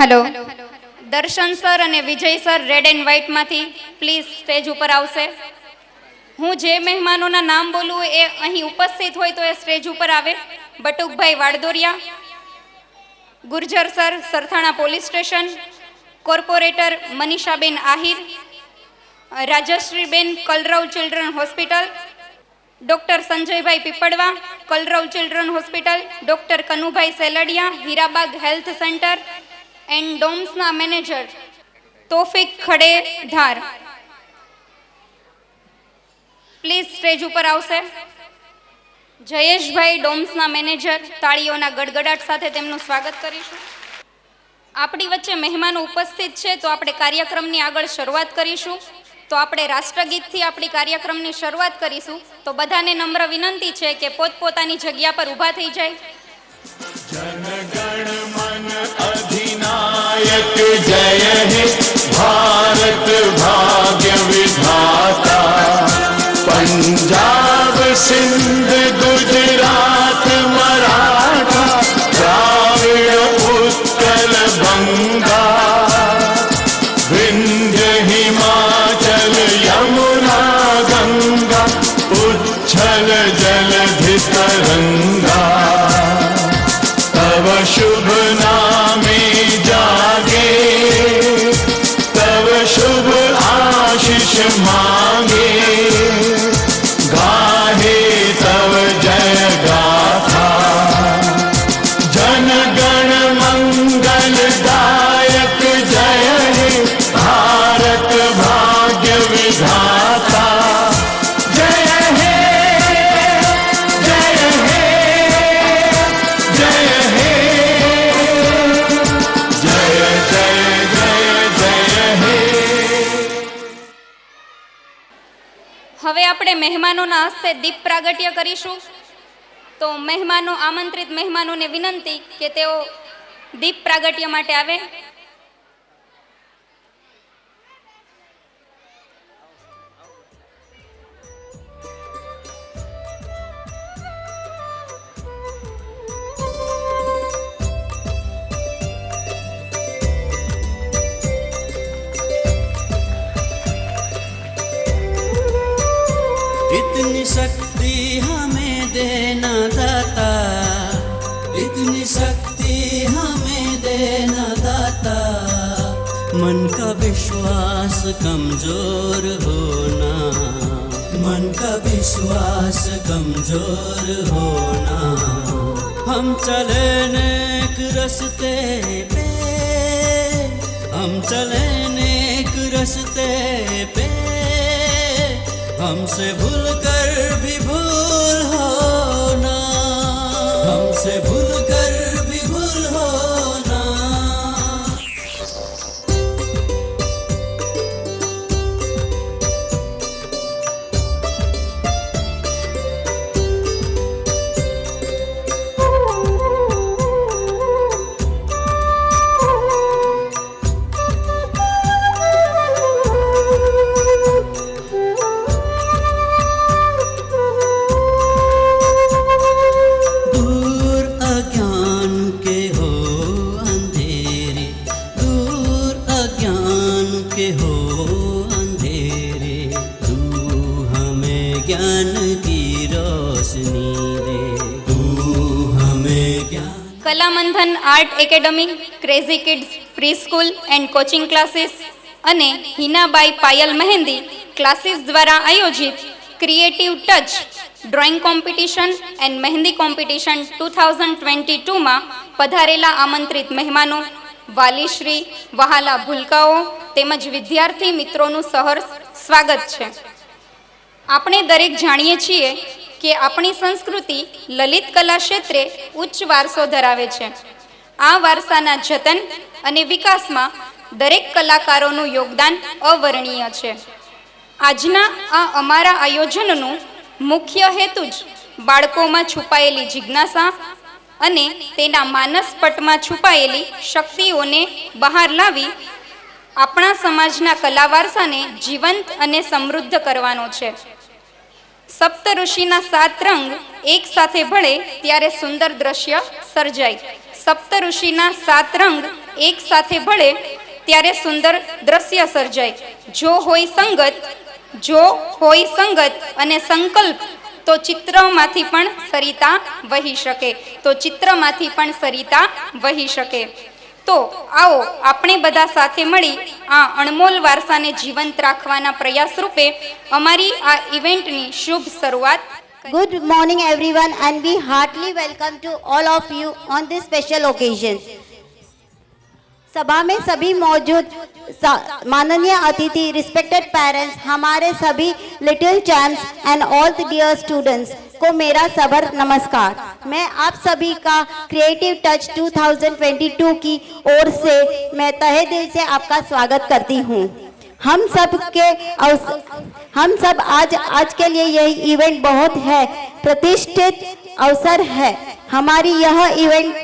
Hello Darshan sir અને Vijay sir red and વ્હાઇટમાંથી please stage ઉપર આવશે। હું જે મહેમાનોના નામ બોલું એ અહીં ઉપસ્થિત હોય તો એ સ્ટેજ ઉપર આવે। Batukbhai Vadodariya, Gurjar sir Sarthana police station, corporator Manishaben Ahir, Rajshriben Kalrav children hospital, doctor Sanjaybhai Piplava Kalrav children hospital, doctor Kanubhai Seldiya Hirabag health centre and ડોમ્સના manager Tofik Khadedhar please stage ઉપર આવશે। જયેશભાઈ ડોમ્સના મેનેજર, તાળીઓના ગડગડાટ સાથે તેમનું સ્વાગત કરીશું। આપણી વચ્ચે મહેમાનો ઉપસ્થિત છે તો આપણે કાર્યક્રમની આગળ શરૂઆત કરીશું। તો આપણે રાષ્ટ્રગીતથી આપણી કાર્યક્રમની શરૂઆત કરીશું। તો બધાને નમ્ર વિનંતી છે કે પોતપોતાની જગ્યા પર ઊભા થઈ જાય। जनगण मन अधिनायक जय हे भारत भाग्य विधाता। पंजाब सिंध गुजरात मराठा द्राविड़ उत्कल बंगा विंध्य हिमाचल यमुना गंगा उच्छल जलधि तरंगा। तव शुभ नामे जागे तव शुभ आशीष मांगे गाहे तव जय गाथा। जन गण मंगल दायक जय हे भारत भाग्य विधाता। जय हे जय हे जय हे जय जय जय जय हे। હવે આપણે મહેમાનોના હસ્તે દીપ પ્રાગટ્ય કરીશું। તો મહેમાનો આમંત્રિત મહેમાનોને વિનંતી કે તેઓ દીપ પ્રાગટ્ય માટે આવે। इतनी शक्ति हमें देना दाता, इतनी शक्ति हमें देना दाता। मन का विश्वास कमजोर होना, मन का विश्वास कमजोर होना। हम चले नेक रस्ते पे, हम चले नेक रस्ते पे। हमसे भूल कर भी भूल होना, हमसे भूल कर भी भूल होना। दूर अज्ञान के हो अंधेरे, दूर अज्ञान के हो अंधेरे। तू हमें ज्ञान की रोशनी दे, तू हमें ज्ञान। Kalamanthan art academy, crazy kids pre school and coaching classes અને હિનાબાઈ પાયલ મહેંદી ક્લાસીસ દ્વારા આયોજિત creative touch drawing competition and mehndi competition 2022માં પધારેલા આમંત્રિત મહેમાનો, વાલીશ્રી, વહાલા ભૂલકાઓ તેમજ વિદ્યાર્થી મિત્રોનું સહર્ષ સ્વાગત છે। આપણે દરેક જાણીએ છીએ કે આપણી સંસ્કૃતિ લલિત કલા ક્ષેત્રે ઉચ્ચ વારસો ધરાવે છે। આ વારસાના જતન અને વિકાસમાં દરેક કલાકારોનું યોગદાન અવર્ણનીય છે। આજના આ અમારા આયોજનનું મુખ્ય હેતુ જ બાળકોમાં છુપાયેલી જિજ્ઞાસા અને તેના માનસપટમાં છુપાયેલી શક્તિઓને બહાર લાવી આપણા સમાજના કલા વારસાને જીવંત અને સમૃદ્ધ કરવાનો છે। સપ્ત ઋષિના 7 રંગ એક સાથે ભળે ત્યારે સુંદર દ્રશ્ય સર્જાય। સપ્ત ઋષિના 7 રંગ એક સાથે ભળે ત્યારે સુંદર દ્રશ્ય સર્જાય. જો હોય સંગત અને સંકલ્પ તો ચિત્રમાંથી પણ સરિતા વહી શકે. તો આવો આપણે બધા સાથે મળી આ અણમોલ વારસાને જીવંત રાખવાના પ્રયાસ રૂપે અમારી આ ઇવેન્ટની શુભ શરૂઆત. Good morning everyone and we heartily welcome to all of you on this special occasion. सभा में सभी मौजूद माननीय अतिथि, रिस्पेक्टेड पेरेंट्स, हमारे सभी little champs and all the dear students को मेरा सबर नमस्कार. मैं आप सभी का क्रिएटिव टच 2022 की ओर से मैं तहे दिल से आपका स्वागत करती हूँ. हम सब आज के लिए यह इवेंट बहुत है प्रतिष्ठित अवसर है. हमारी यह इवेंट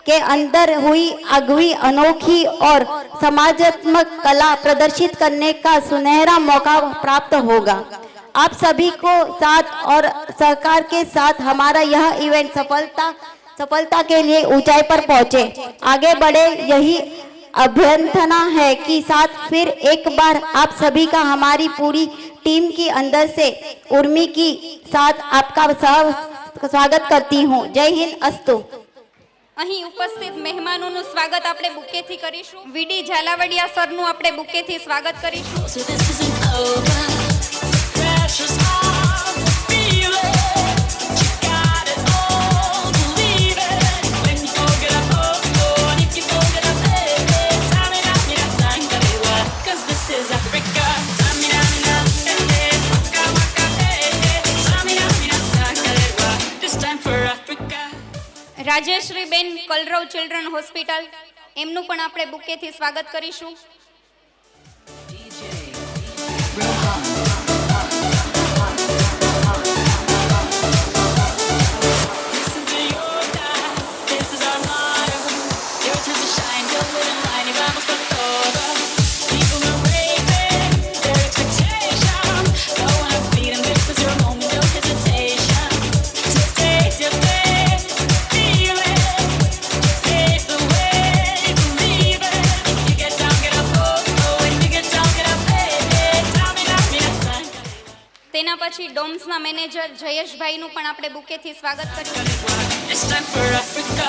के अंदर हुई अगवी अनोखी और समाजात्मक कला प्रदर्शित करने का सुनहरा मौका प्राप्त होगा. आप सभी को साथ और सहकार के साथ हमारा यह इवेंट सफलता के लिए ऊंचाई पर पहुंचे, आगे बढ़े, यही अभ्यर्थना है कि साथ फिर एक बार आप सभी का हमारी पूरी टीम की अंदर से उर्मी की साथ आपका स्वागत करती हूँ. जय हिंद, अस्तु. અહીં ઉપસ્થિત મહેમાનોનું સ્વાગત આપણે બુકેથી કરીશું. વીડી ઝાલાવાડિયા સરનું આપણે બુકેથી સ્વાગત કરીશું. So this isn't over. Precious heart, feel it. You got it all, believe it. When you go get up, oh, and if you go get up, hey, Tamina, Tangarewa. 'Cause this is Africa. Tamina, hey, waka, waka, hey, Tamina, Tangarewa. This time for Africa. Rajeshriben Kalrav children hospital, એમનું પણ આપણે બુકેથી સ્વાગત કરીશું. Listen to your God, this is our motto. Your time to shine, your living line, y vamos por todo. People are raising their expectation. Go on and feed them, this is your moment, no hesitation. Today's your day, feel it. Pave the way, believe it. You get down, get up, oh, and you get down, get up, hey, Tamina, તેના પછી ડોમ્સના manager જયેશભાઈનું પણ આપણે બુકેથી સ્વાગત કરીશું. This time for Africa.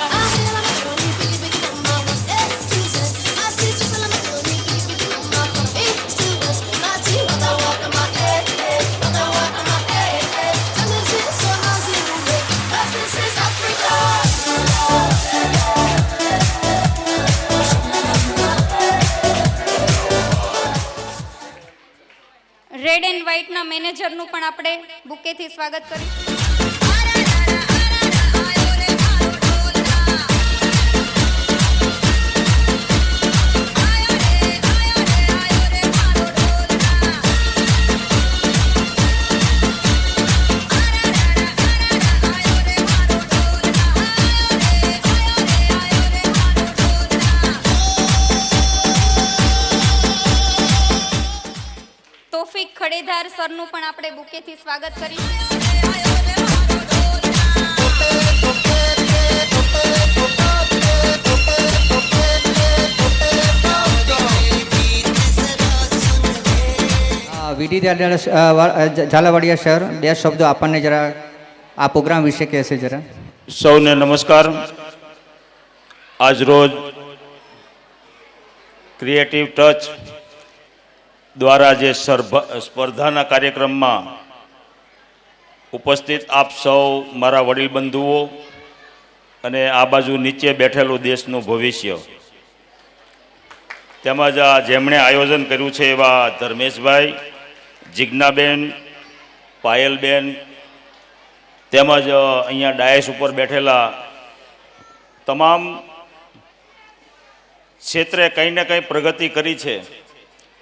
Red and વ્હાઇટના મેનેજરનું પણ આપણે બુકેથી સ્વાગત કરીશું. તોફિક ખડેધાર સરનું પણ આપણે બુકેથી સ્વાગત કરીશું. વીડી ઝાલાવાડિયા સર, બે શબ્દો આપણને જરા આ પ્રોગ્રામ વિશે કહેશે જરા. સૌને નમસ્કાર. આજરોજ ક્રિએટિવ ટચ દ્વારા જે સ્પર્ધાના કાર્યક્રમમાં ઉપસ્થિત આપ સૌ મારા વડીલ બંધુઓ અને આ બાજુ નીચે બેઠેલું દેશનું ભવિષ્ય, તેમજ આ જેમણે આયોજન કર્યું છે એવા ધર્મેશભાઈ, જિજ્ઞાબેન, પાયલબેન, તેમજ અહીંયા ડાયસ ઉપર બેઠેલા તમામ ક્ષેત્રે કંઈ ને કંઈ પ્રગતિ કરી છે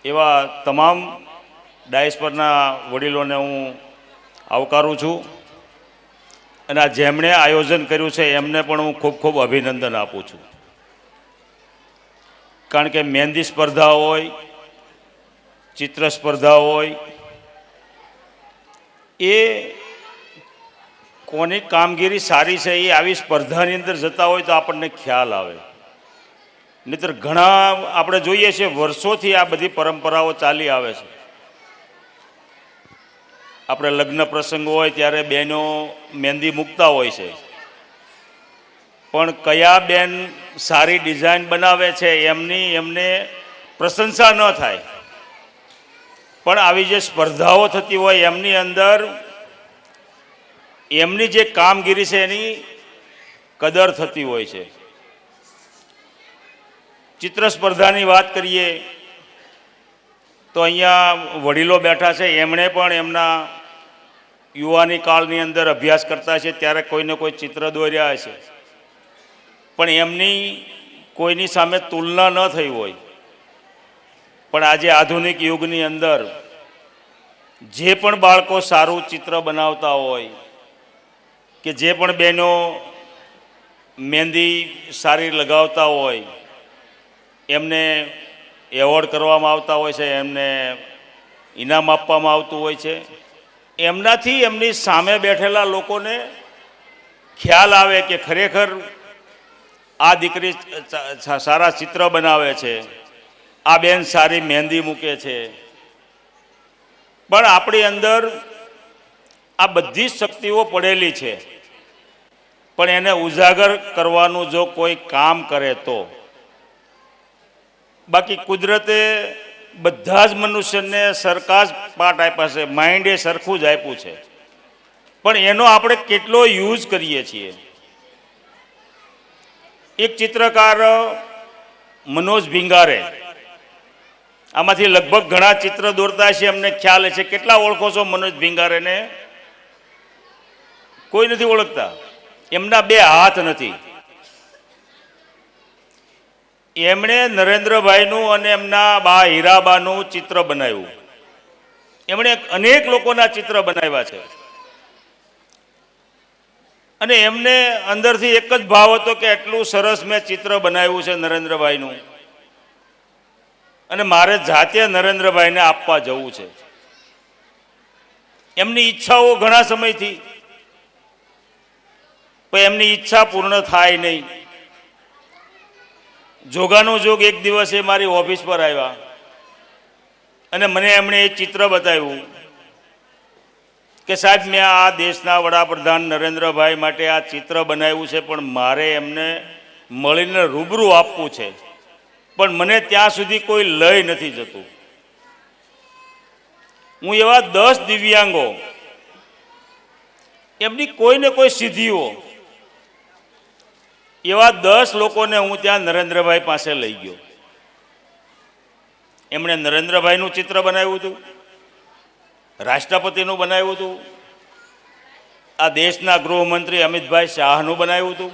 એવા તમામ ડાયસ પરના વડીલોને હું આવકારું છું. અને આ જેમણે આયોજન કર્યું છે એમને પણ હું ખૂબ ખૂબ અભિનંદન આપું છું. કારણ કે મહેંદી સ્પર્ધા હોય, ચિત્ર સ્પર્ધા હોય, એ કોની કામગીરી સારી છે એ આવી સ્પર્ધાની અંદર જતા હોય તો આપણને ખ્યાલ આવે. નહીંતર ઘણા આપણે જોઈએ છીએ વર્ષોથી આ બધી પરંપરાઓ ચાલી આવે છે. આપણે લગ્ન પ્રસંગ હોય ત્યારે બહેનો મહેંદી મૂકતા હોય છે, પણ કયા બેન સારી ડિઝાઇન બનાવે છે એમને પ્રશંસા ન થાય, પણ આવી જે સ્પર્ધાઓ થતી હોય એમની અંદર એમની જે કામગીરી છે એની કદર થતી હોય છે. ચિત્ર સ્પર્ધાની વાત કરીએ તો અહીંયા વડીલો બેઠા છે, એમણે પણ એમના યુવાની કાળની અંદર અભ્યાસ કરતા છે ત્યારે કોઈને કોઈ ચિત્ર દોર્યા છે, પણ એમની કોઈની સામે તુલના ન થઈ હોય. પણ આજે આધુનિક યુગની અંદર જે પણ બાળકો સારું ચિત્ર બનાવતા હોય કે જે પણ બહેનો મહેંદી સારી લગાવતા હોય એમને એવોર્ડ કરવામાં આવતા હોય છે, એમને ઇનામ આપવામાં આવતું હોય છે. એમનાથી એમની સામે બેઠેલા લોકોને ખ્યાલ આવે કે ખરેખર આ દીકરી સારા ચિત્ર બનાવે છે, આ બેન સારી મહેંદી મૂકે છે. પણ આપણી અંદર આ બધી શક્તિઓ પડેલી છે, પણ એને ઉજાગર કરવાનું જો કોઈ કામ કરે તો. બાકી કુદરતે બધા જ મનુષ્યને સરખા જ પાર્ટ આપ્યા છે, માઇન્ડ એ સરખું જ આપ્યું છે, પણ એનો આપણે કેટલો યુઝ કરીએ છીએ. એક ચિત્રકાર મનોજ ભીંગારે, આમાંથી લગભગ ઘણા ચિત્ર દોરતા છે, અમને ખ્યાલ છે. કેટલા ઓળખો છો મનોજ ભીંગારેને? કોઈ નથી ઓળખતા. એમના બે હાથ નથી. એમણે નરેન્દ્રભાઈનું અને એમના બા હીરાબાનું ચિત્ર બનાવ્યું. એમણે અનેક લોકોના ચિત્ર બનાવ્યા છે અને એમને અંદરથી એક જ ભાવ હતો કે એટલું સરસ મેં ચિત્ર બનાવ્યું છે નરેન્દ્રભાઈનું અને મારે જાતે નરેન્દ્રભાઈને આપવા જવું છે. એમની ઈચ્છાઓ ઘણા સમયથી, પણ એમની ઈચ્છા પૂર્ણ થાય નહીં. જોગાનો જોગ એક દિવસે મારી ઓફિસ પર આવ્યા અને મને એમણે એ ચિત્ર બતાવ્યું કે સાહેબ મેં આ દેશના વડાપ્રધાન નરેન્દ્રભાઈ માટે આ ચિત્ર બનાવ્યું છે, પણ મારે એમને મળીને રૂબરૂ આપવું છે, પણ મને ત્યાં સુધી કોઈ લઈ નથી જતું. હું એવા 10 દિવ્યાંગો, એમની કોઈને કોઈ સિદ્ધિઓ, એવા 10 લોકોને હું ત્યાં નરેન્દ્રભાઈ પાસે લઈ ગયો. એમણે નરેન્દ્રભાઈનું ચિત્ર બનાવ્યું હતું, રાષ્ટ્રપતિનું બનાવ્યું હતું, આ દેશના ગૃહમંત્રી અમિતભાઈ શાહનું બનાવ્યું હતું,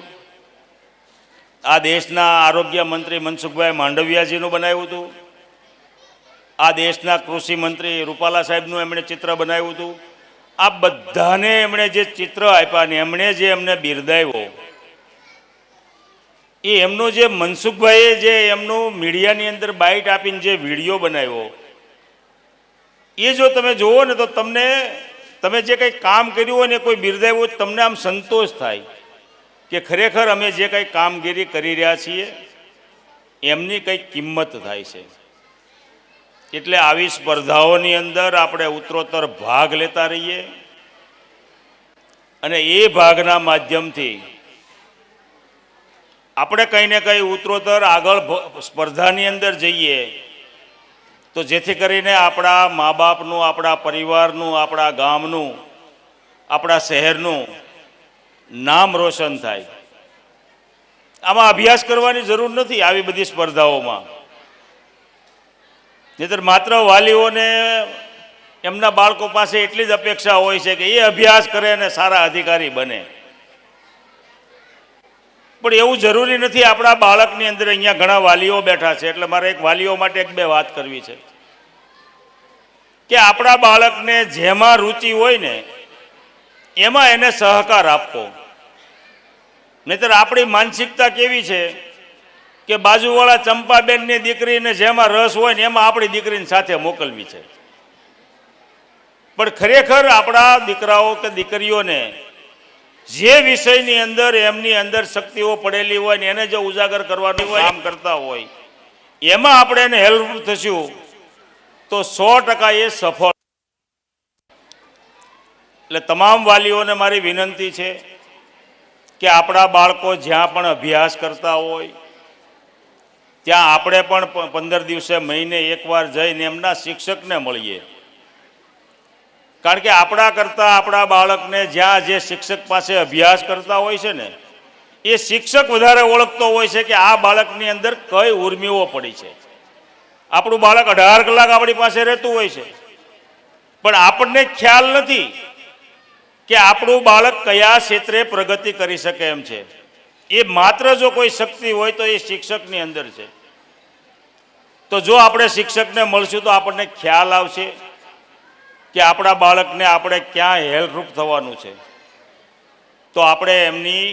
આ દેશના આરોગ્ય મંત્રી મનસુખભાઈ માંડવિયાજીનું બનાવ્યું હતું, આ દેશના કૃષિ મંત્રી રૂપાલા સાહેબનું એમણે ચિત્ર બનાવ્યું હતું. આ બધાને એમણે જે ચિત્ર આપ્યા ને એમણે જે એમને બિરદાવ્યો, એ એમનો જે મનસુખભાઈએ જે એમનું મીડિયાની અંદર બાઇટ આપીને જે વિડીયો બનાવ્યો, એ જો તમે જુઓ ને તો તમે જે કંઈ કામ કર્યું હોય ને કોઈ બિરદાવ્યું, તમને આમ સંતોષ થાય કે ખરેખર અમે જે કંઈ કામગીરી કરી રહ્યા છીએ એમની કંઈક કિંમત થાય છે. એટલે આવી સ્પર્ધાઓની અંદર આપણે ઉત્તરોત્તર ભાગ લેતા રહીએ અને એ ભાગના માધ્યમથી આપણે કંઈ ને કંઈ ઉત્તરોત્તર આગળ સ્પર્ધાની અંદર જઈએ તો જેથી કરીને આપણા મા બાપનું, આપણા પરિવારનું, આપણા ગામનું, આપણા શહેરનું નામ રોશન થાય. આમાં અભ્યાસ કરવાની જરૂર નથી આવી બધી સ્પર્ધાઓમાં. નહીંતર માત્ર વાલીઓને એમના બાળકો પાસે એટલી જ અપેક્ષા હોય છે કે એ અભ્યાસ કરે અને સારા અધિકારી બને, પણ એવું જરૂરી નથી. આપણા બાળકની અંદર અહીંયા ઘણા વાલીઓ બેઠા છે, એટલે મારે એક વાલીઓ માટે 1-2 વાત કરવી છે કે આપણા બાળકને જેમાં રુચિ હોય ને એમાં એને સહકાર આપવો. નહીંતર આપણી માનસિકતા કેવી છે કે બાજુવાળા ચંપાબેનની દીકરીને જેમાં રસ હોય ને એમાં આપણી દીકરીને સાથે મોકલવી છે. પણ ખરેખર આપણા દીકરાઓ કે દીકરીઓને જે વિષયની અંદર એમની અંદર શક્તિઓ પડેલી હોય ને એને જો ઉજાગર કરવાનું હોય કામ કરતા હોય એમાં આપણે એને હેલ્પ થશું તો 100% એ સફળ. એટલે તમામ વાલીઓને મારી વિનંતી છે કે આપણા બાળકો જ્યાં પણ અભ્યાસ કરતા હોય ત્યાં આપણે પણ 15 દિવસે મહિને એકવાર જઈને એમના શિક્ષકને મળીએ. કારણ કે આપણા કરતાં આપણા બાળકને જ્યાં જે શિક્ષક પાસે અભ્યાસ કરતા હોય છે ને એ શિક્ષક વધારે ઓળખતો હોય છે કે આ બાળકની અંદર કઈ ઉર્મિઓ પડી છે. આપણું બાળક 18 કલાક આપણી પાસે રહેતું હોય છે પણ આપણને ખ્યાલ નથી કે આપણું બાળક કયા ક્ષેત્રે પ્રગતિ કરી શકે એમ છે. એ માત્ર જો કોઈ શક્તિ હોય તો એ શિક્ષકની અંદર છે. તો જો આપણે શિક્ષકને મળશું તો આપણને ખ્યાલ આવશે કે આપણા બાળકને આપણે ક્યાં હેલ્પરૂપ થવાનું છે. તો આપણે એમની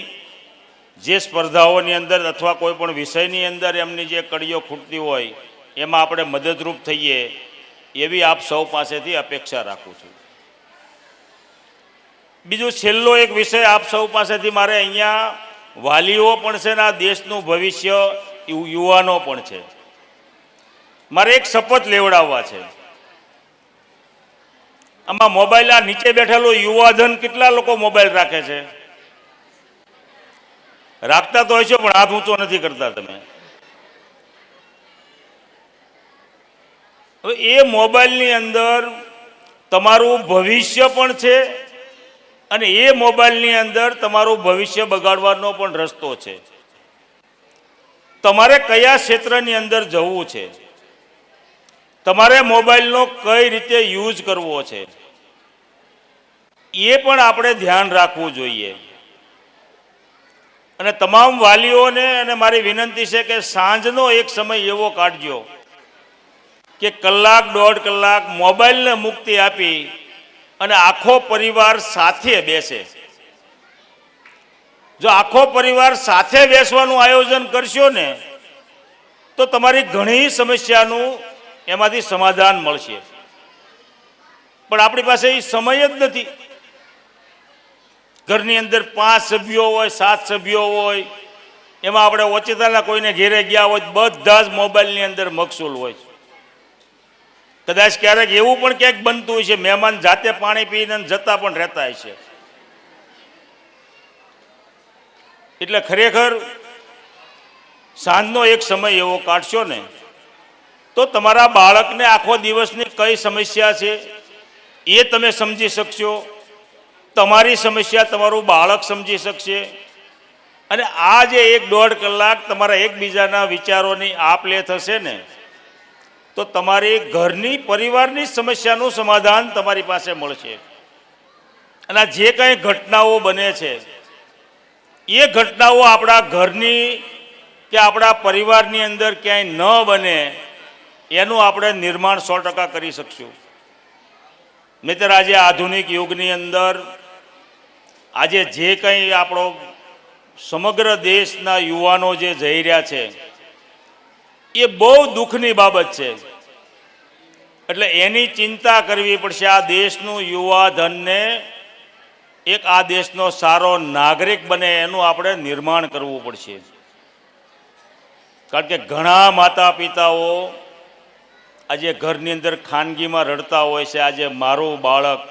જે સ્પર્ધાઓની અંદર અથવા કોઈ પણ વિષયની અંદર એમની જે કડીઓ ખૂટતી હોય એમાં આપણે મદદરૂપ થઈએ એવી આપ સૌ પાસેથી અપેક્ષા રાખું છું. બીજું છેલ્લો એક વિષય આપ સૌ પાસેથી મારે અહીંયા વાલીઓ પણ છે ને આ દેશનું ભવિષ્ય યુવાનો પણ છે. મારે એક શપથ લેવડાવવા છે. આમાં મોબાઈલ આ નીચે બેઠેલો યુવાધન કેટલા લોકો મોબાઈલ રાખે છે? રાખતા તો હોય છે પણ હાથ ઊંચો નથી કરતા તમે. હવે એ મોબાઈલની અંદર તમારું ભવિષ્ય પણ છે અને એ મોબાઈલની અંદર તમારું ભવિષ્ય બગાડવાનો પણ રસ્તો છે. તમારે કયા ક્ષેત્રની અંદર જવું છે, તમારે મોબાઈલનો કઈ રીતે યુઝ કરવો છે એ પણ આપણે ધ્યાન રાખવું જોઈએ. અને તમામ વાલીઓને અને મારી વિનંતી છે કે સાંજનો એક સમય એવો કાઢજો કે કલાક 1.5 કલાક મોબાઈલને મુક્તિ આપી અને આખો પરિવાર સાથે બેસે. જો આખો પરિવાર સાથે બેસવાનું આયોજન કરશો ને તો તમારી ઘણી સમસ્યાનું એમાંથી સમાધાન મળશે. પણ આપણી પાસે એ સમય જ નથી. ઘરની અંદર 5 સભ્યો હોય, 7 સભ્યો હોય, એમાં આપણે ઓચિતાના કોઈને ઘેરે ગયા હોય બધા જ મોબાઈલની અંદર મશગુલ હોય. કદાચ ક્યારેક એવું પણ ક્યાંક બનતું હોય છે મહેમાન જાતે પાણી પીને જતા પણ રહેતા હોય છે. એટલે ખરેખર સાંજનો એક સમય એવો કાઢશો ને તો તમારા બાળકને આખો દિવસની કઈ સમસ્યા છે એ તમે સમજી શકશો. તમારી સમસ્યા તમારું બાળક સમજી શકશે. અને આ જે 1.5 કલાક તમારા એકબીજાના વિચારોની આપ લે થશે ને તો તમારી ઘરની પરિવારની સમસ્યાનું સમાધાન તમારી પાસે મળશે. અને જે કંઈ ઘટનાઓ બને છે એ ઘટનાઓ આપણા ઘરની કે આપણા પરિવારની અંદર ક્યાંય ન બને એનું આપણે નિર્માણ 100% કરી શકશું. નહીંતર આજે આધુનિક યુગની અંદર આજે જે કંઈ આપણો સમગ્ર દેશના યુવાનો જે જઈ રહ્યા છે એ બહુ દુઃખની બાબત છે. એટલે એની ચિંતા કરવી પડશે. આ દેશનું યુવા ધનને એક આ દેશનો સારો નાગરિક બને એનું આપણે નિર્માણ કરવું પડશે. કારણ કે ઘણા માતા પિતાઓ આજે ઘરની અંદર ખાનગીમાં રડતા હોય છે. આજે મારું બાળક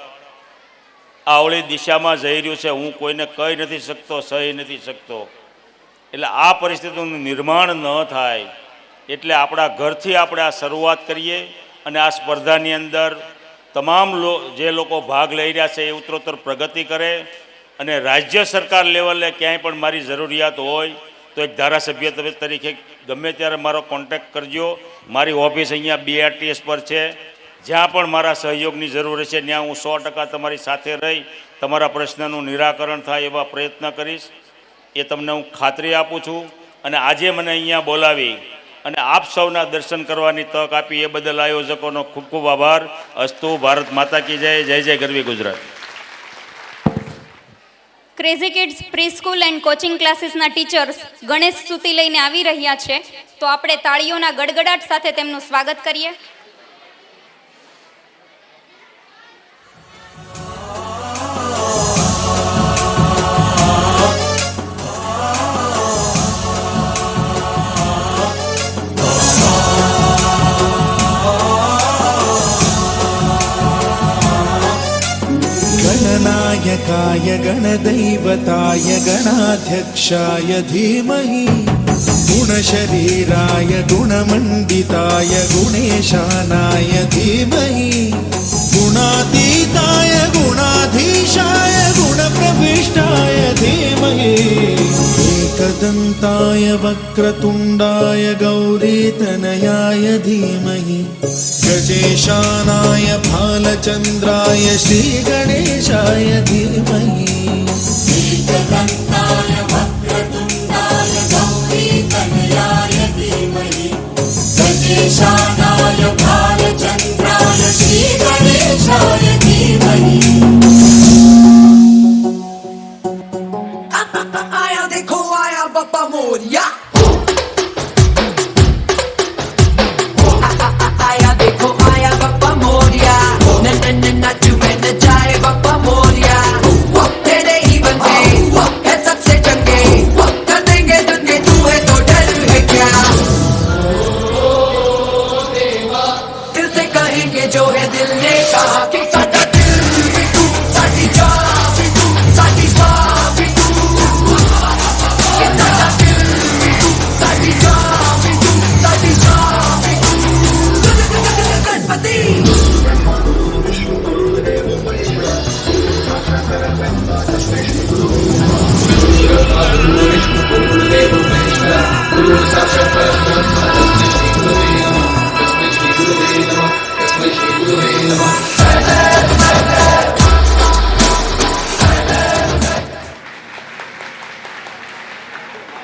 આવળી દિશામાં જઈ રહ્યું છે, હું કોઈને કહી નથી શકતો, સહી નથી શકતો. એટલે આ પરિસ્થિતિનું નિર્માણ ન થાય એટલે આપણા ઘરથી આપણે આ શરૂઆત કરીએ અને આ સ્પર્ધાની અંદર તમામ જે લોકો ભાગ લઈ રહ્યા છે એ ઉત્તરોત્તર પ્રગતિ કરે. અને રાજ્ય સરકાર લેવલે ક્યાંય પણ મારી જરૂરિયાત હોય તો એક ધારાસભ્ય તરીકે ગમે ત્યારે મારો કોન્ટેક્ટ કરજો. મારી ઓફિસ અહીંયા BRTS પર છે. જ્યાં પણ મારા સહયોગની જરૂર છે ત્યાં હું 100% તમારી સાથે રહી તમારા પ્રશ્નનું નિરાકરણ થાય એવા પ્રયત્ન કરીશ. એ તમને હું ખાતરી આપું છું. અને આજે મને અહીંયા બોલાવી અને આપ સૌના દર્શન કરવાની તક આપી એ બદલ આયોજકોનો ખૂબ ખૂબ આભાર. અસ્તુ. ભારત માતા કી જય. જય જય ગરવી Gujarat. Crazy kids pre school and coaching ક્લાસીસના ટીચર્સ ગણેશ સ્તુતિ લઈને આવી રહ્યા છે, તો આપણે તાળીઓના ગડગડાટ સાથે તેમનું સ્વાગત કરીએ. गणाध्यक्षाय गणदैवताय गणाध्यक्षाय धीमहि गुणशरीराय गुणमण्डिताय गुणेशानाय धीमहि गुणातीताय गुणाधीशाय गुणप्रविष्टाय धीमहि एकदन्ताय वक्रतुण्डाय गौरीतनयाय धीमहि गजेशानाय भालचन्द्राय श्रीगणेशाय धीमहि एकदन्ताय वक्रतुण्डाय गौरीतनयाय धीमहि गजेशानाय भालचन्द्राय श्रीगणेशाय धीमहि आया देखो आया बाबा मोरिया आया देखो आया बाबा मोरिया नचू में नचाए बाबा मोरिया तेरे ही बंदे है सबसे चंगे कर देंगे दंगे तू है तो डर है क्या दिल से कहेंगे जो है दिल ने कहा कि साਡਾ दिल भी तू साडी जान भी तू साडी बात भी तू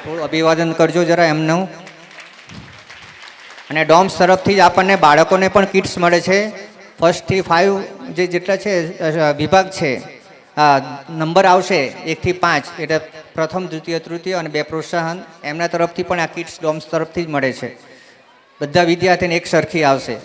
થોડું અભિવાદન કરજો જરા એમનું. અને ડોમ્સ તરફથી જ આપણને બાળકોને પણ કિટ્સ મળે છે. 1 થી 5 જે જેટલા છે વિભાગ છે, નંબર આવશે 1 થી 5 એટલે પ્રથમ દ્વિતીય તૃતીય અને 2 પ્રોત્સાહન એમના તરફથી પણ આ કિટ્સ ડોમ્સ તરફથી જ મળે છે. બધા વિદ્યાર્થીને એક સરખી આવશે.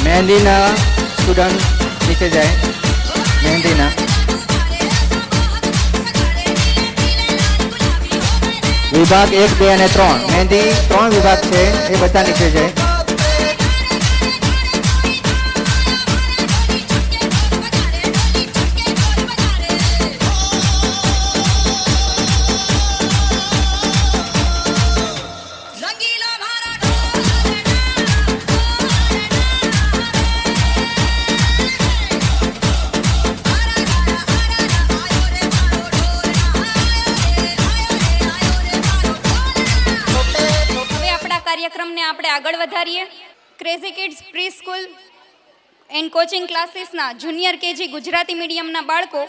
મહેંદીના સ્ટુડન્ટ નીચે જાય. મહેંદીના વિભાગ 1, 2 અને 3 મહેંદી 3 વિભાગ છે એ બધા નીચે જાય. કાર્યક્રમને આપણે આગળ વધારીએ. Crazy kids pre school and coaching ક્લાસીસના જુનિયર કેજી ગુજરાતી મીડિયમના બાળકો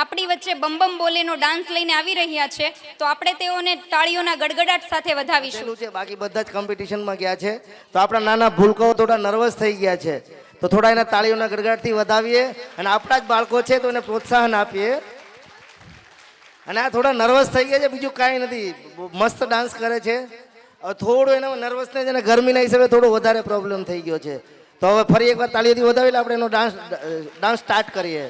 આપણી વચ્ચે બમ બમ બોલેનો ડાન્સ લઈને આવી રહ્યા છે, તો આપણે તેઓને તાળીઓના ગડગડાટ સાથે વધાવીશું. બાકી બધા જ કોમ્પિટિશનમાં ગયા છે, તો આપણા નાના ભૂલકાઓ થોડા નર્વસ થઈ ગયા છે, તો થોડા એના તાળીઓના ગડગડાટથી વધાવીએ અને આપણા જ બાળકો છે તો એને પ્રોત્સાહન આપીએ. અને આ થોડા નર્વસ થઈ ગયા છે, બીજું કાંઈ નથી, મસ્ત ડાન્સ કરે છે. થોડું એના નર્વસનેસ અને ગરમીના હિસાબે થોડો વધારે પ્રોબ્લેમ થઈ ગયો છે. તો હવે ફરી એકવાર તાળીઓથી વધાવીને આપણે એનો ડાન્સ સ્ટાર્ટ કરીએ.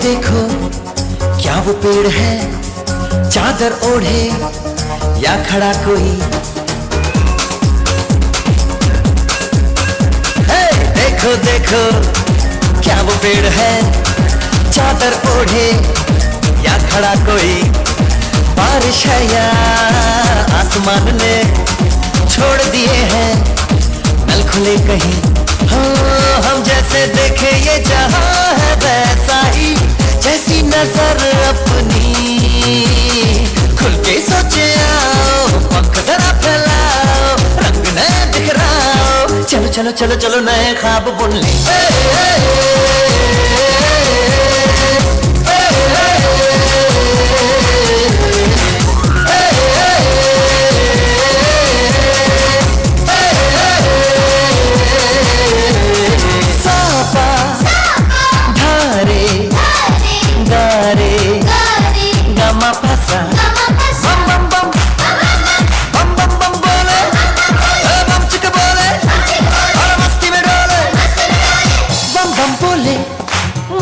देखो क्या वो पेड़ है चादर ओढ़े या खड़ा कोई हे देखो देखो क्या वो पेड़ है चादर ओढ़े या खड़ा कोई बारिश है या आसमान ने छोड़ दिए हैं नल खुले कहीं हाँ हम जैसे देखे ये जहां है वैसा ही जैसी नजर अपनी खुल के सोचे आओ पंख जरा फैलाओ रंग नए बिखराओ चलो चलो चलो चलो नए ख्वाब बुन ले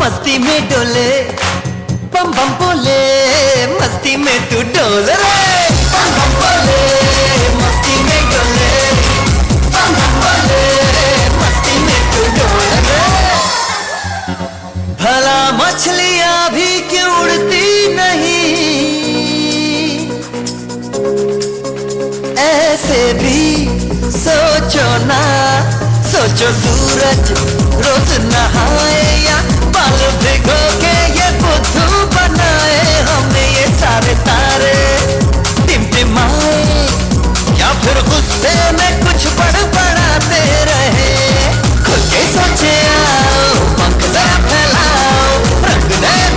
मस्ती में डोले बम बम बोले मस्ती में तू डोल रे बम बम बोले मस्ती में डोले बम बम बोले मस्ती में तू डोल रे भला मछलियां भी क्यों उड़ती नहीं ऐसे भी सोचो ना सोचो सूरज रोज नहाए या बाल भिगो के ये बुद्धू बनाए हमने ये सारे तारे टिमटिमाए या फिर गुस्से में कुछ बड़बड़ाते रहे खुद के सोचे आओ पंख जरा फैलाओ रंग नए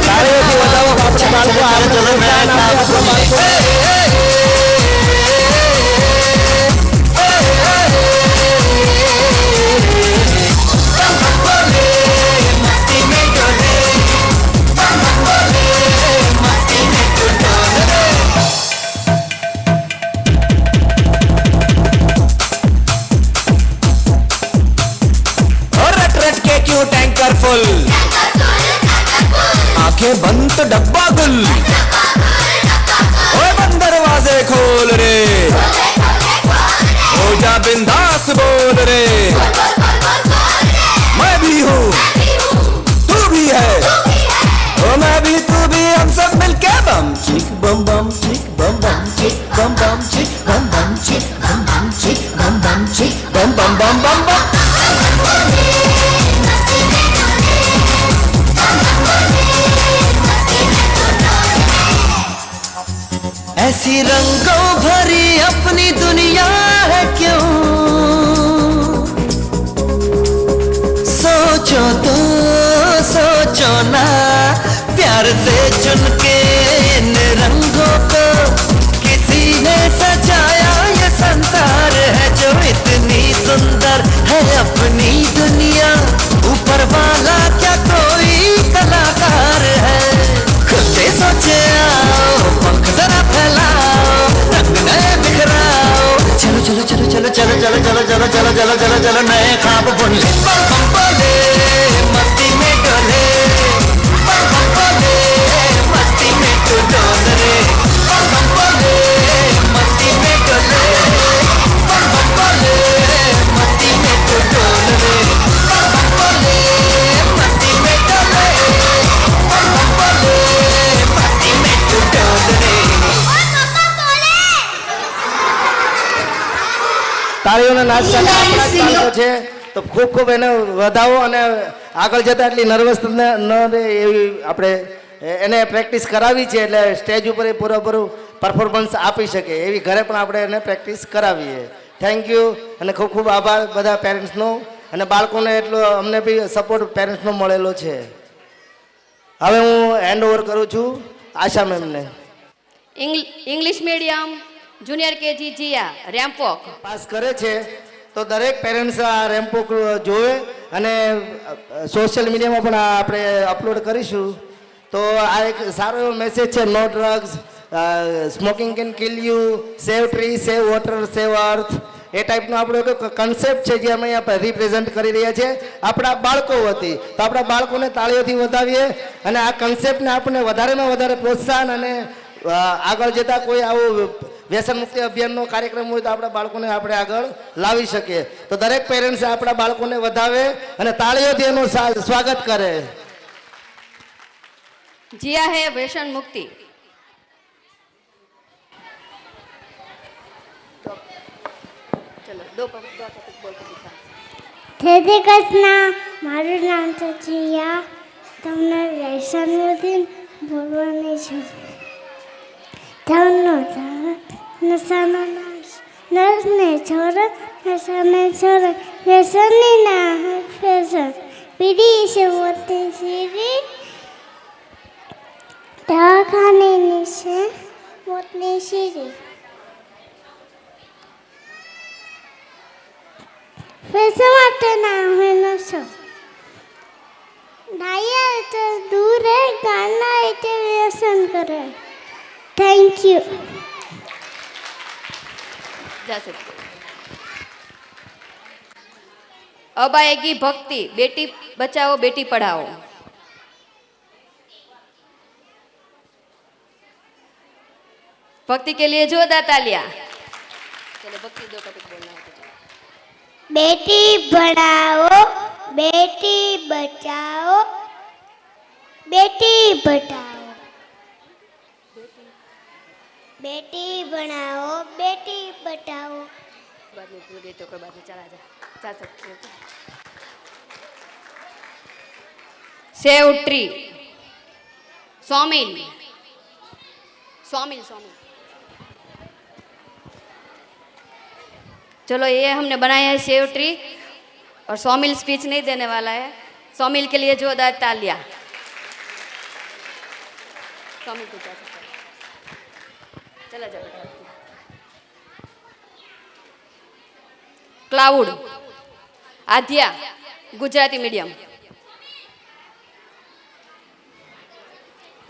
टैंकर फुल आंखें बंद तो डब्बा गुल ओए बंद दरवाजे खोल रे हो जा बिंदास बोल रे मैं भी हूँ तू भी है ओ मैं भी तू भी हम सब मिलके बम चिक बम बम चिक बम बम चिक बम बम चिक बम बम चिक बम बम चिक बम बम चिक बम बम बम बम बम ऐसी रंगों भरी अपनी दुनिया है क्यों सोचो तो सोचो ना प्यार से चुन के इन रंगों को किसी ने सजाया ये संसार है जो इतनी सुंदर है अपनी दुनिया ऊपर वाला क्या कोई कलाकार है खुद से सोचे आओ पंख जरा फैलाओ रंग नए बिखराओ चलो चलो चलो चलो चलो चलो चलो चलो चलो चलो चलो चलो नए ख्वाब बुन ले बम बम बोले मस्ती में डोले बम बम बोले मस्ती में तू डोल रे बम बम बोले मस्ती में डोले बम बम बोले मस्ती में तू डोल रे बम बम बोले मस्ती में डोले बम बम बोले मस्ती में तू डोल रे તાળીઓના નાચ સાથે આપણા જ બાળકો છે તો ખૂબ ખૂબ એને વધાવો અને આગળ જતાં એટલી નર્વસ ન રહે એવી આપણે એને પ્રેક્ટિસ કરાવી છે એટલે સ્ટેજ ઉપર એ પૂરેપૂરું પરફોર્મન્સ આપી શકે એવી ઘરે પણ આપણે એને પ્રેક્ટિસ કરાવીએ થેન્ક યુ અને ખૂબ ખૂબ આભાર બધા પેરેન્ટ્સનો અને બાળકોને એટલો અમને બી સપોર્ટ પેરેન્ટ્સનો મળેલો છે હવે હું હેન્ડ ઓવર કરું છું આશા મેમને English medium junior KG Jiya ramp walk પાસ કરે છે તો દરેક પેરેન્ટ્સ આ રેમ્પોક જોવે અને સોશિયલ મીડિયામાં પણ આપણે અપલોડ કરીશું તો આ એક સારો એવો મેસેજ છે no drugs smoking can kill you save tree save water save earth એ ટાઈપનો આપણો એક કન્સેપ્ટ છે જે અમે અહીંયા રિપ્રેઝન્ટ કરી રહ્યા છીએ આપણા બાળકો વતી. તો આપણા બાળકોને તાળીઓથી વધાવીએ અને આ કન્સેપ્ટને આપણને વધારેમાં વધારે પ્રોત્સાહન અને આગળ જતા કોઈ આવું વ્યસન મુક્તિ અભિયાનનો કાર્યક્રમ હોય તો આપણા બાળકોને આપણે આગળ લાવી શકીએ. તો દરેક પેરેન્ટ્સ આપણા બાળકોને વધાવે અને તાળીઓથી એનું સ્વાગત કરે. जिया है व्यसन मुक्ति. चलो दो टॉपिक बोल के दिखा. જય શ્રી કૃષ્ણ. મારું નામ છે જીયા. તમને વ્યસનમાંથી બોલવાની છું. ધનનો ધન નશાનો નાશ નસને છોડ નશાને છોડ વ્યસનની ના ફેશન પીડી છે મોતી સીરી દવાખાનેની છે મોતની સીરી ફેશન માટે ના હોય નશો ડાયર તો દૂર હે ગાના એટલે વ્યસન કરે. Thank you. जा सकते. अब आएगी भक्ति. बेटी बचाओ बेटी पढ़ाओ. भक्ति के लिए जोरदार तालियां. चलो भक्ति दो टॉपिक बोलना है. बेटी पढ़ाओ बेटी बचाओ बेटी बचाओ बेटी बनाओ बेटी बचाओ. बाद में भूल गई तो कोई बात नहीं. चला जा सकते हो. Save tree. स्वामिल स्वामिल स्वामिल. चलो ये हमने बनाया है सेव ट्री और स्वामिल स्पीच नहीं देने वाला है. स्वामिल के लिए जोरदार तालियां. स्वामिल को जा सकता है. चला जा बेटा. क्लाउड. आध्या गुजराती मीडियम.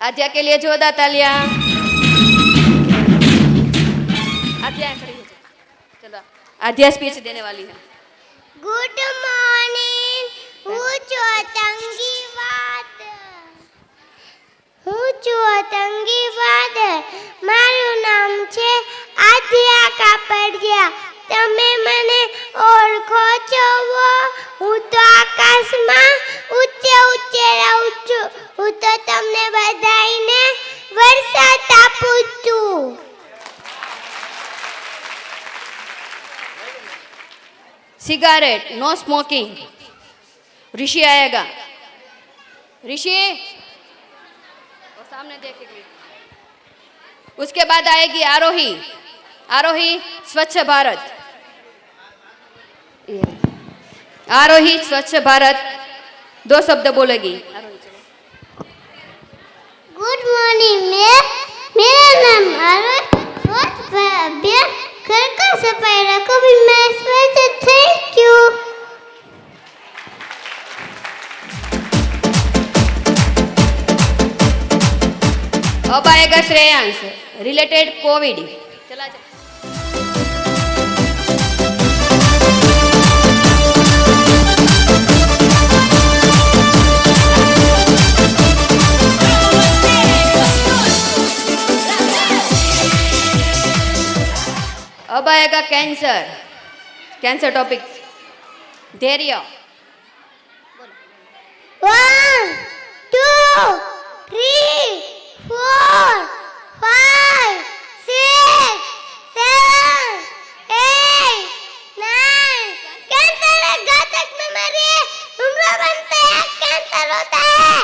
आध्या के लिए जोरदार तालियां. आध्या खड़ी हो जाओ. चलो आध्या स्पीच देने वाली है. Good morning. હું છું આતંકીવાદ. મારું નામ છે આધ્યા કાપડિયા. તમે મને ઓળખો છો? હું તો આકાશમાં ઊંચે ઊંચે રહું છું. હું તો તમને બધાઈને વરસાદ આપું છું. Cigarette no smoking. ऋषि आएगा. ऋषि और सामने देखेंगे. उसके बाद आएगी आरोही. आरोही स्वच्छ भारत. आरोही स्वच्छ भारत 2 शब्द बोलेगी. Good morning. मेरा नाम आरोही. स्वच्छ अभियान घर का सफाई रखो भी मैं स्वच्छ. Thank you. अब आएगा श्रेयांश. Related Covid. चला जा. अब आएगा कैंसर. Cancer topic. धैर्य. 1 2 3 4 5 6 7 8 9. कैंसर एक घातक बीमारी है. उम्र बनते हैं कैंसर होता है.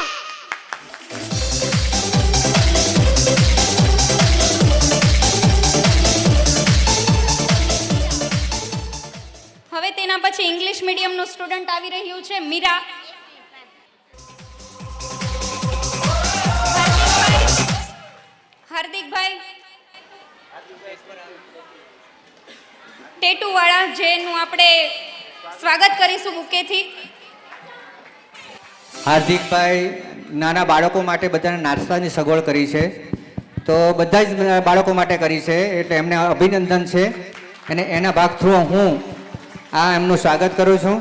હવે તેના પછી ઇંગ્લિશ મીડિયમનો સ્ટુડન્ટ આવી રહ્યું છે મીરા. હાર્દિકભાઈ ટેટુ વાળા જેનું આપણે સ્વાગત કરીશું બુકેથી. હાર્દિકભાઈ નાના બાળકો માટે બધાને નાસ્તાની સગવડ કરી છે, તો બધા જ બાળકો માટે કરી છે, એટલે એમને અભિનંદન છે. અને એના ભાગ થ્રુ હું આ એમનું સ્વાગત કરું છું.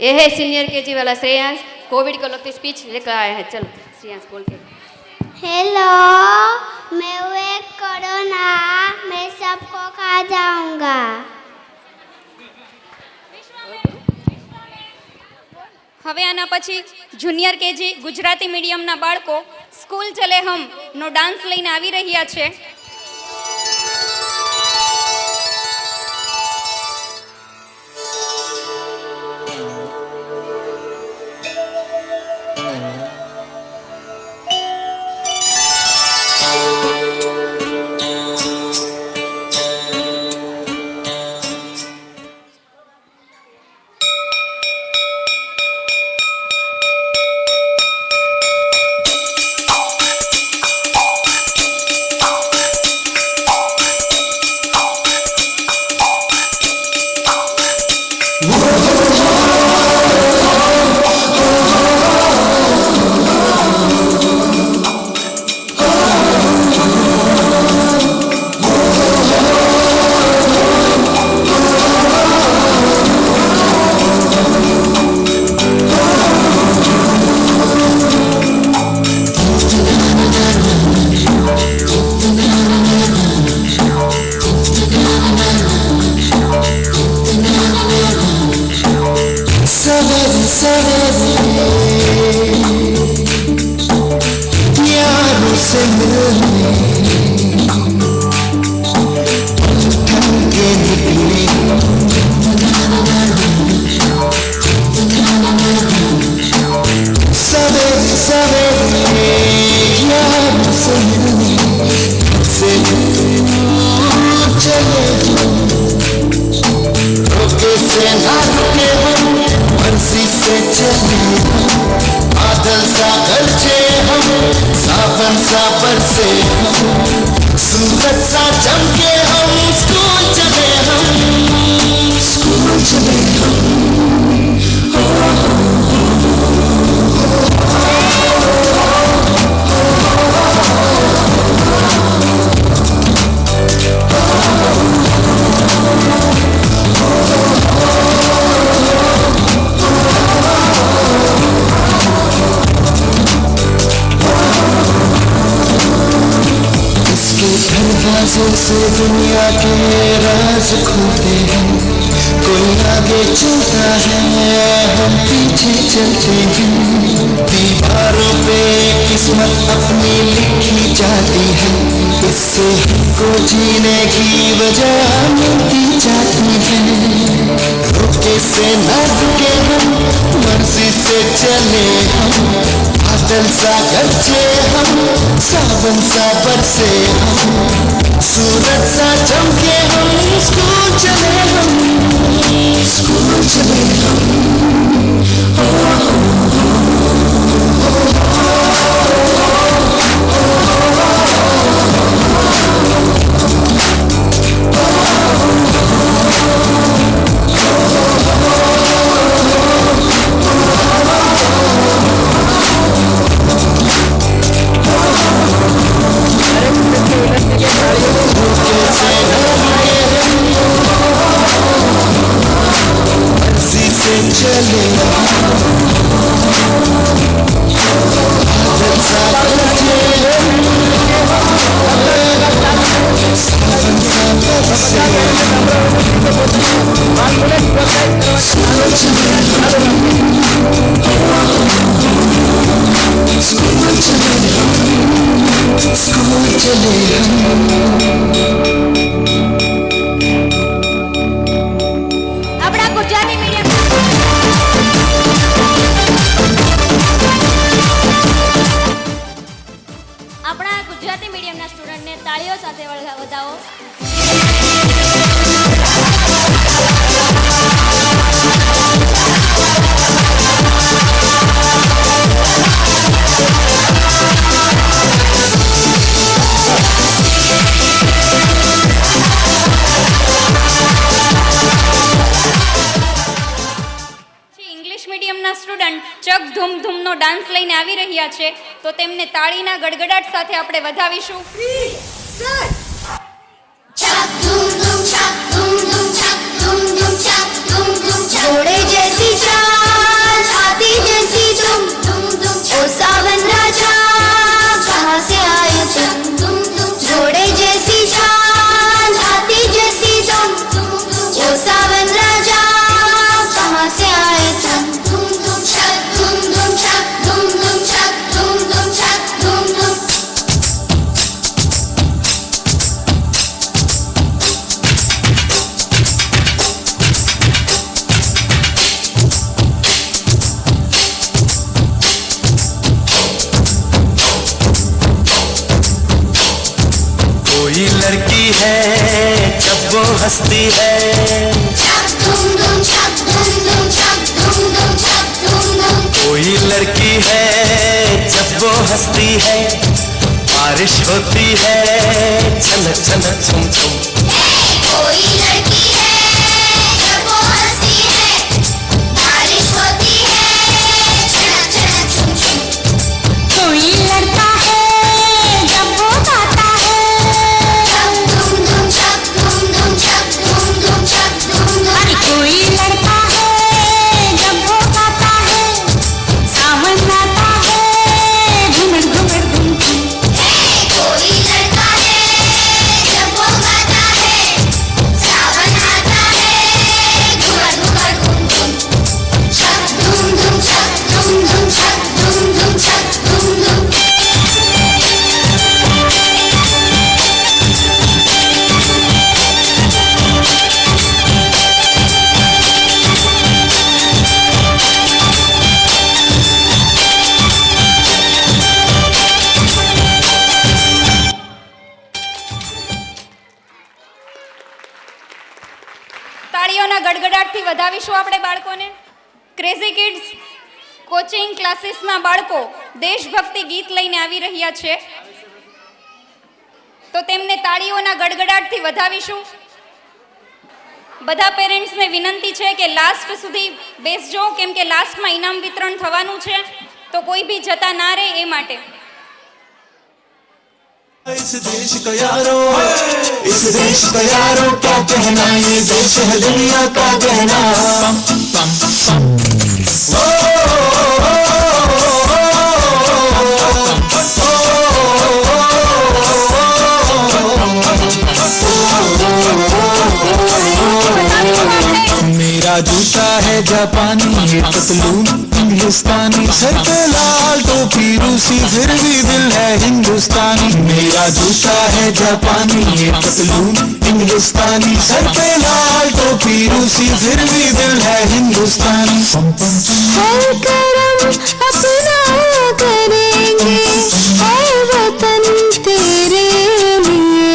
ये है सीनियर केजी वाला श्रेयांश, कोविड को लगती स्पीच लेकर आया है. चलो श्रेयांश बोल के. हेलो, मैं हूँ एक कोरोना, मैं सबको खा जाऊंगा. હવે આના પછી જુનિયર કેજી ગુજરાતી મીડિયમના બાળકો સ્કૂલ ચલે હમ નો ડાન્સ લઈને આવી રહ્યા છે. से दुनिया के राज खुलते हैं, कोई आगे चलता है हम पीछे चलते हैं. दीवारों पे किस्मत अपनी लिखी जाती है, इससे हमको जीने की वजह मिलती जाती है. रुके से न रुके हम, मर्जी से चले हम, बादल सा गरजे हम, सावन सा बरसे हम, सूरज सा चमके हम, स्कूल चले हम, स्कूल चले हम. આપણા ગુજરાતી મીડિયમ આપણા ગુજરાતી મીડિયમના સ્ટુડન્ટને તાળીઓ સાથે વધાવો. મીડિયમના સ્ટુડન્ટ ચક ધૂમ ધૂમનો ડાન્સ લઈને આવી રહ્યા છે, તો તેમને તાળીના ગડગડાટ સાથે આપણે વધાવીશું. घोड़े जैसी चाल हाथी जैसी तुम ओ सावन राजा कहाँ से आए तुम घोड़े जैसी चाल हाथी जैसी तुम ओ सावन राजा कहाँ से आए तुम छक धूम धूम छक धूम धूम छक धूम धूम छक धूम धूम. कोई लड़की है जब वो हंसती है, छक धूम धूम छक धूम धूम छक धूम धूम छक धूम धूम. कोई लड़की है जब वो हंसती है, बारिश होती है छलक छलक छुम छुम. कोई लड़की है जब वो हंसती है बारिश होती है छनक छनक छुम छुम. कोई लड़का है जब वो गाता है छक धूम धूम छक धूम धूम छक धूम धूम छक धूम धूम. अरे कोई लड़का है जब वो गाता है सावन आता है घुमर घुमर घुम घुम. कोई लड़का है जब वो गाता है सावन आता है घुमर घुमर घुम घुम. छक धूम धूम छक धूम धूम छक धूम धूम छक धूम धूम. તાળીઓના ગડગડાટથી વધાવીશું આપણે બાળકોને. ક્રેઝી કિડ્સ કોચિંગ ક્લાસીસના બાળકો દેશભક્તિ ગીત લઈને આવી રહ્યા છે, તો તેમને તાળીઓના ગડગડાટથી વધાવીશું. બધા પેરેન્ટ્સને વિનંતી છે કે લાસ્ટ સુધી બેસજો, કેમ કે લાસ્ટમાં ઇનામ વિતરણ થવાનું છે, તો કોઈ બી જતા ના રહે એ માટે. इस देश का यारो, इस देश का यारो क्या कहना, ये देश है दुनिया का कहना. मेरा जूता है जापानी, ये पतलून हिंदुस्तानी, सर पे लाल टोपी रूसी, फिर भी दिल है हिंदुस्तानी. मेरा जूता है जापानी, ये पतलून हिंदुस्तानी, सर पे लाल टोपी रूसी, फिर भी दिल है हिंदुस्तानी. हर करम अपना करेंगे ऐ वतन तेरे लिए.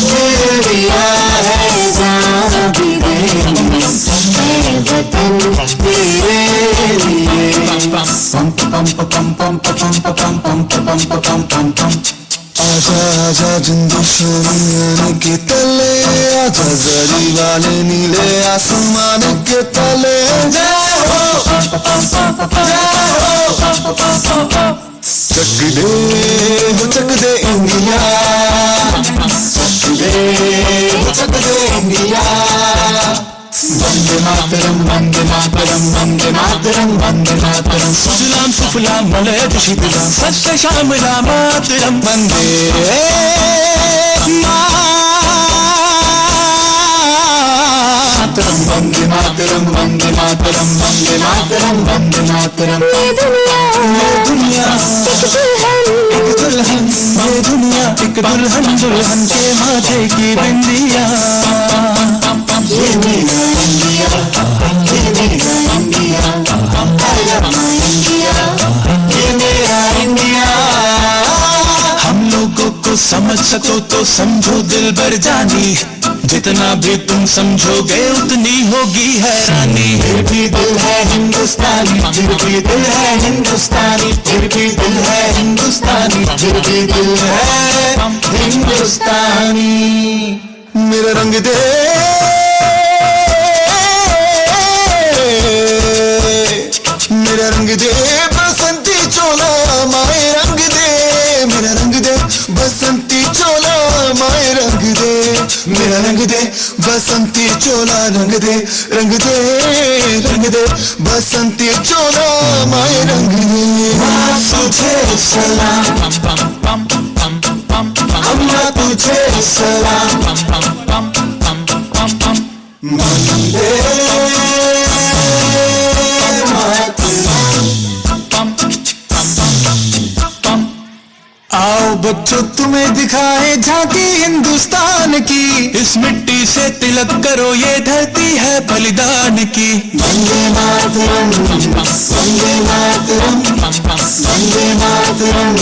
मेरे लिया है जान भी देंगे ऐ वतन तेरे लिए. पम पम पम पम पम पम पम पम पम पम पम. आजा आजा हिंदुस्तान के तले, आजा जरी वाले नीले आसमान के तले. जय हो चक दे हो चक दे इंडिया, चक दे हो चक दे इंडिया. वंदे मातरम वंदे मातरम वंदे मातरम वंदे मातरम. सुजलाम सुफलाम मलयज शीतलाम सत्य श्यामला मातरम. वंदे मातरम वंदे मातरम वंदे मातरम वंदे मातरम वंदे मातरम. ये दुनिया एक दुल्हन, ये दुनिया एक दुल्हन, दुल्हन के माथे की बिंदिया. ये मेरा इंडिया, ये मेरा इंडिया, इंडिया, ये मेरा इंडिया. हम लोगों को समझ सको तो समझो दिल भर जानी, जितना भी तुम समझोगे उतनी होगी हैरानी. फिर भी दिल है हिंदुस्तानी, फिर भी दिल है हिंदुस्तानी, फिर भी दिल है हिंदुस्तानी, फिर भी दिल है हिंदुस्तानी. मेरा रंग दे रंग दे रंग दे रंग दे बसंती चोला माए रंग दे तुझे सलाम अम्मा तुझे सलाम वंदे आओ बच्चों तुम्हें दिखाए झांकी हिंदुस्तान की इस मिट्टी से तिलक करो ये धरती है बलिदान की वंदे मातरम वंदे मातरम वंदे मातरम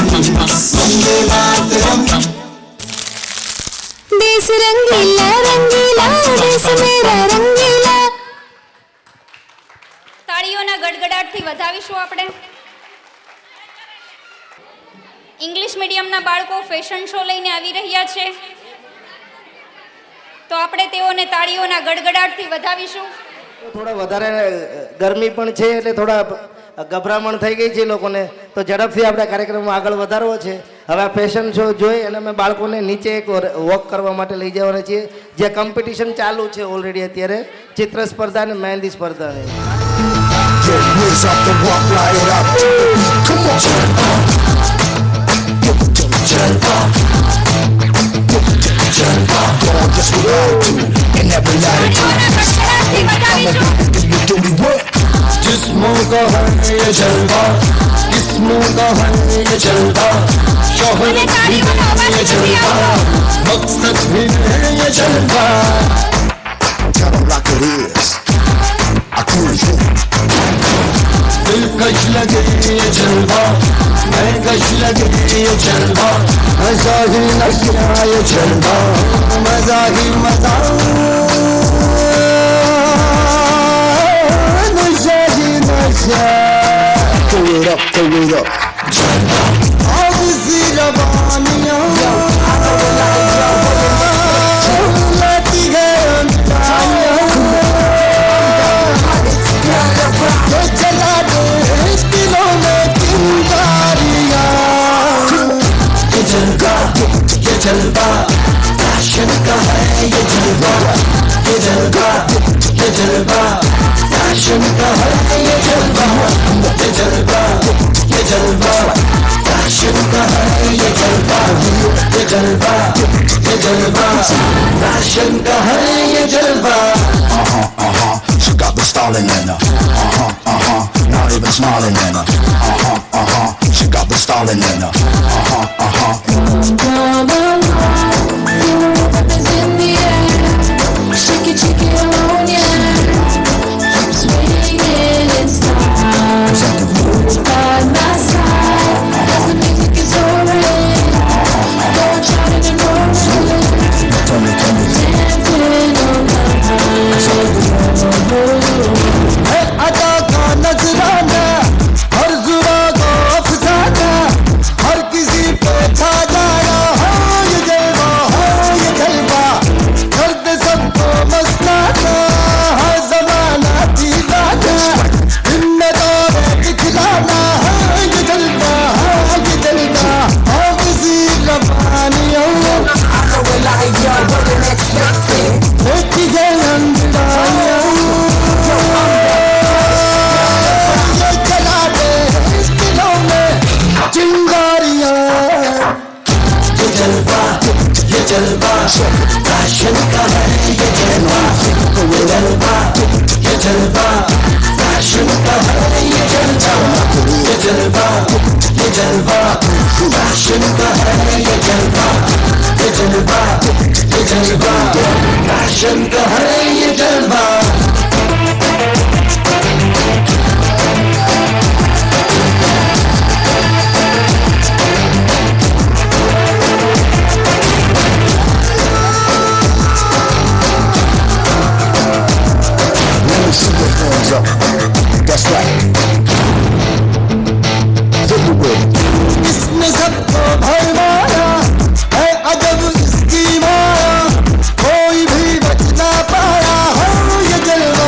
वंदे मातरम देश रंगीला रंगीला देश मेरा रंगीला તાળીઓના ગડગડાટથી વધાવીશું આપણે. ઇંગ્લિશ મીડિયમના બાળકો ફેશન શો લઈને આવી રહ્યા છે, તો આપણે તેઓને તાળીઓના ગડગડાટથી વધાવીશું. થોડા વધારે ગરમી પણ છે એટલે થોડા ગભરામણ થઈ ગઈ છે લોકોને, તો ઝડપથી આપણે કાર્યક્રમમાં આગળ વધારવો છે. હવે આ ફેશન શો જોઈ અને અમે બાળકોને નીચે એક વોક કરવા માટે લઈ જવાના છીએ, જે કોમ્પિટિશન ચાલુ છે ઓલરેડી અત્યારે, ચિત્ર સ્પર્ધા અને મહેંદી સ્પર્ધાની. Raise up the walk, light it up. Come on, Jalva. Give it to me, Jalva. Give it to me, Jalva. Go on, just what I do in every latitude. Do me what? जिस्मों का है ये जलवा, जिस्मों का है ये जलवा, शोहरत भी है ये जलवा, मकसद भी है ये जलवा. Tell them like it is. I cool you. दिलकश लगे ये जलवा, महकश लगे ये जलवा, मजा ही नशा ये जलवा, मजा ही मजा, नशा ही नशा. Throw it up, throw it up. जलवा अब सी रवानियाँ लाती है ये जला दे दिलों में चिंगारियाँ. ये जलवा फैशन का है ये जलवा, ये जलवा फैशन का है ये जलवा, ये जलवा फैशन का है ये जलवा, ये जलवा फैशन का है ये जलवा. She got the stalling in her. Not even smiling in her. She got the stalling in her. Shake it, shake it on, yeah. Keep swinging in style. By my side, 'cause the music is alright. Don't try to ignore it. Dancing on my है अदा का नजराना, हर जुरा का अफसाना, हर किसी पे छा जाना. हो ये जलवा, हो ये जलवा, कर दे सबको मस्ताना. हर जमाना दीवाना, इनमें तो दिखलाना. हो ये जलवा, हो ये जलवा, हो किसी रवानियों एक ही अंदाज़. ये जला दे दिलों में चिंगारियाँ. ये जलवा फैशन का है ये जलवा, ये जलवा फैशन का है ये जलवा, ये जलवा फैशन का है ये जलवा, ये जलवा फैशन का है ये जलवा. Let me see your hands up. That's right. Hit me with it. इसने सबको भरमाया है अजब इसकी माया, कोई भी बच ना पाया. हो ये जलवा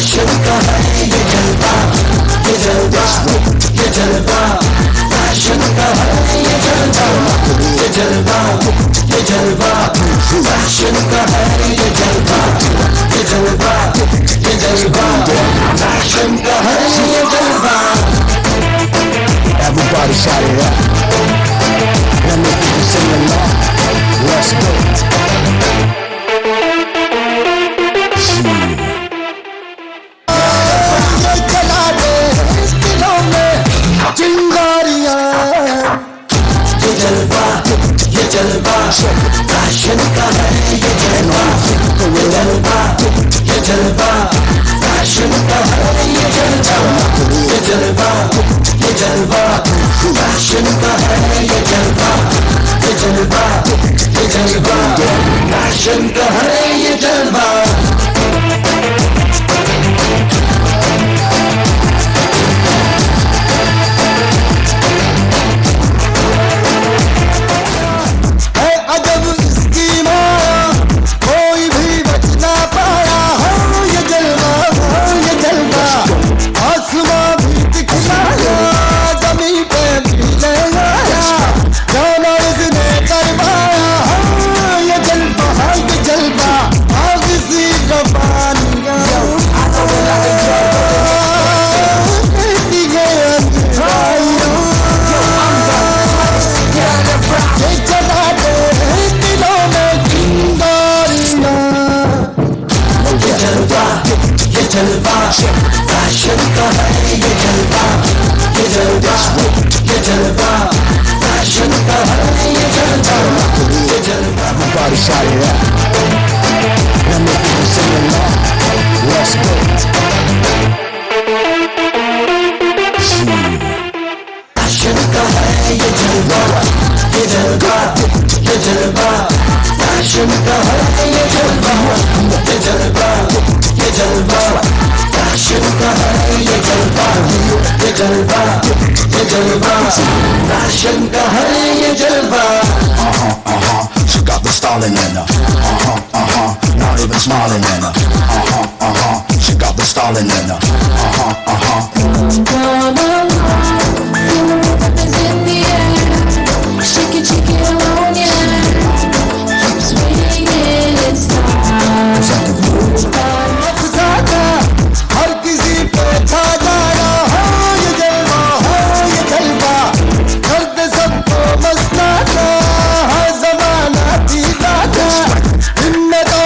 फैशन का है ये जलवा, ये जलवा, ये जलवा, फैशन का है ये जलवा, ये जलवा, ये जलवा, फैशन का है ये जलवा, ये जलवा, ये जलवा, फैशन का है ये जलवा. Everybody shout it out. Let me hear you sing along. Let's go. चला दे दिलों में चिंगारियां. ये जलवा, ये जलवा, फैशन का है ये जलवा, ये जलवा, ये जलवा, फैशन का है ये जलवा, ये जलवा, ये जलवा, फैशन का है ये जलवा, ये जलवा, ये जलवा, फैशन का है ये जलवा. अजब इसकी माया, कोई भी बच ना पाया. हो ये जलवा, हो ये जलवा, आसमां भी दिखलाया, जमीन पे भी ले आया, जाना इसने करवाया. हो ये जलवा, हो ये जलवा, आग सी रवानियां. ये जला दे दिलों में चिंगारियां. ये जलवा, ये जलवा, फैशन का है ये जलवा, ये जलवा, ये जलवा, फैशन का है ये जलवा, ये जलवा. Everybody shout it out. Let me hear you sing along. Let's go. Fashion का है ये जलवा, ये जलवा, ये जलवा, फैशन का है ये जलवा, ये जलवा, ये जलवा, फैशन का है ये जलवा, ये जलवा, ये जलवा, फैशन का है ये जलवा. She got the stalling in her. Not even smiling in her. She got the stalling in her. Shake it, shake it on ya. Keep swinging, it's time. हर किसी पे छा जाना. हो ये जलवा, हो ये जलवा, करते सबको मस्ताना. हर जमाना जीता था इनमें तो.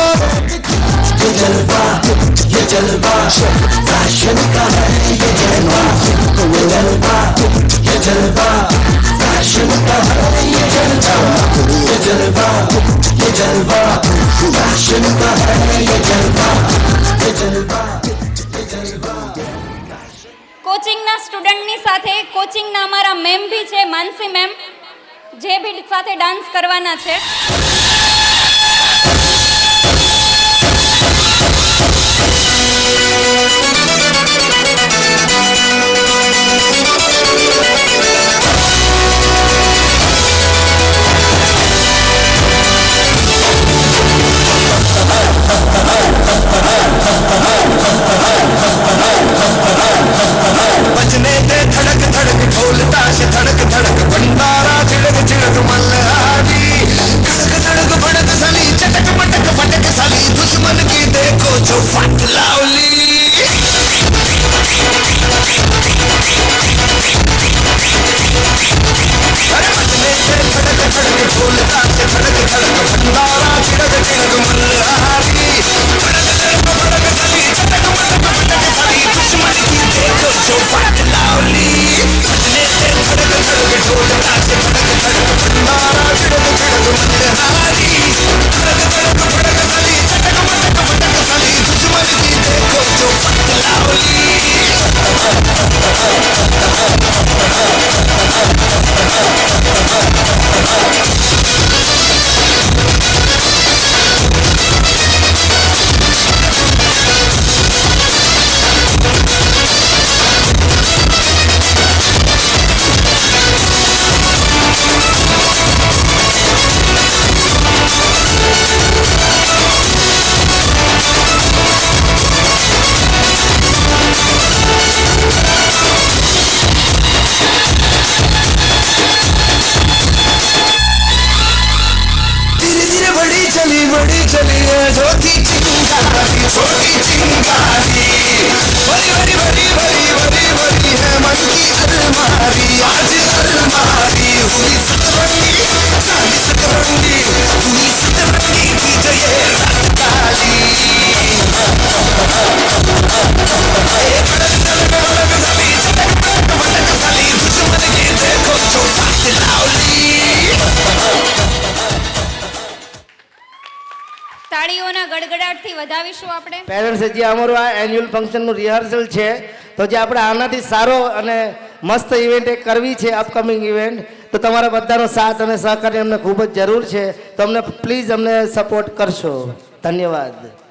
ये जलवा, ये जलवा, फैशन का है ये जलवा, ये जलवा, ये जलवा, फैशन का है ये जलवा, ये जलवा, ये जलवा, फैशन का है ये जलवा, ये जलवा, ये जलवा. કોચિંગના સ્ટુડન્ટની સાથે કોચિંગના અમારા મેમ બી છે, માનસી મેમ, જે બી સાથે ડાન્સ કરવાના છે. बजने दे धड़क धड़क ढोल ताश धड़क धड़क भंडारा चिड़क चिड़क मल्हारी. धड़क धड़क भड़क सली चटक मटक फटक सली, दुश्मन की देखो जो फट लावली. अरे बजने दे धड़क धड़क ढोल ताश धड़क धड़क भंडारा चिड़क चिड़क मल्हारी. धड़क धड़क भड़क सली चटक मटक फटक सली, दुश्मन की देखो जो फट लावली. बजने से धड़क धड़क ढोल ताश धड़क धड़क भंडारा चिड़क चिड़क मल्हारी. धड़क धड़क भड़क सली चटक मटक फटक सली, दुश्मन की देखो जो फट लावली. छोटी चिंगारी छोटी चिंगारी बड़ी बड़ी बड़ी बड़ी बड़ी बड़ी है मन की अलमारी आज अलमारी हुई सतरंगी चांदी सतरंगी हुई सतरंगी की जय रात काली તાળીઓના ગડગડાટથી વધાવીશું આપણે. પેરેન્ટ્સ જે અમારું આ એન્યુઅલ ફંક્શનનું રિહર્સલ છે તો જે આપણે આનાથી સારો અને મસ્ત ઇવેન્ટ એક કરવી છે અપકમિંગ ઇવેન્ટ તો તમારા બધાનો સાથ અને સહકારની અમને ખૂબ જ જરૂર છે તો અમને પ્લીઝ અમને સપોર્ટ કરશો. ધન્યવાદ.